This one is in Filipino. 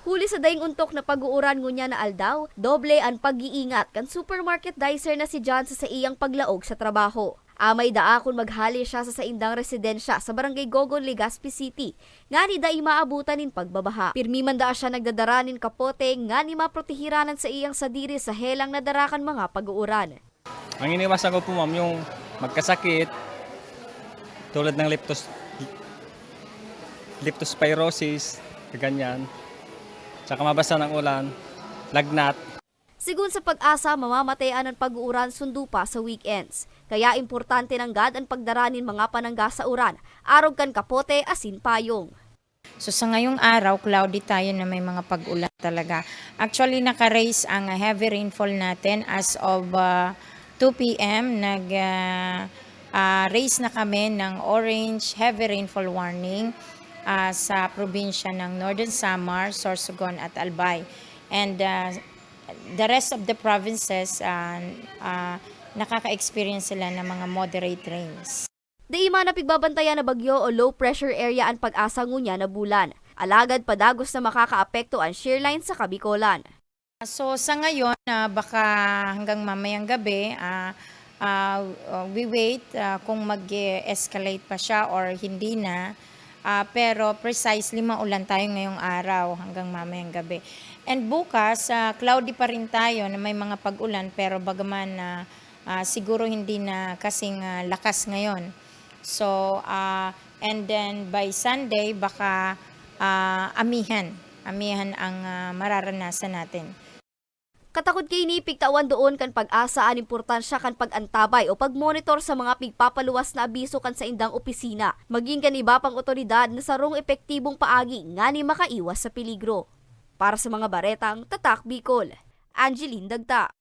Huli sa daing untok na pag-uuran ngunya na aldaw, doble ang pag-iingat kan supermarket dicer na si John sa iyang paglaog sa trabaho. Amay daakon maghali siya sa saindang residensya sa barangay Gogon, Legazpi City. Ngani da imaabutan nin pagbabaha. Pirmi man da siya nagdadaranin kapote ngani maprotehiranan sa iyang sadiri sa helang nadarakan mga pag-uuran. Ang iniwasan ko po ma'am yung magkasakit tulad ng leptospirosis, ganyan. Tsaka mabasa ng ulan, lagnat. Sigun sa pag-asa, mamamatayan ang pag-uuran sundo pa sa weekends. Kaya importante ng gad ang pagdaranin mga panangga sa uran, arog kan kapote asin payong. So sa ngayong araw, cloudy tayo na may mga pag-ulan talaga. Actually, naka-raise ang heavy rainfall natin as of 2 p.m. Nag-raise na kami ng orange heavy rainfall warning sa probinsya ng Northern Samar, Sorsogon at Albay. And the rest of the provinces, nakaka-experience sila ng mga moderate rains. Di ima na pigbabantayan na bagyo o low pressure area ang pag-asa ngunya na bulan. Alagad padagos na makakaapekto ang shear line sa Kabikolan. So sa ngayon, baka hanggang mamayang gabi, we wait kung mag-escalate pa siya or hindi na. Pero precisely maulan tayo ngayong araw hanggang mamayang gabi. And bukas, cloudy pa rin tayo na may mga pag-ulan pero bagaman siguro hindi na kasing lakas ngayon. So, and then by Sunday, baka amihan ang mararanasan natin. Katakot kay ni pigtawan doon kan pag-asa ang importansya kan pag-antabay o pag-monitor sa mga pigpapaluwas na abiso kan sa indang opisina. Maging kan iba pang otoridad na sarong epektibong paagi nga ni makaiwas sa peligro. Para sa mga baretang Tatak Bicol, Angeline Dagta.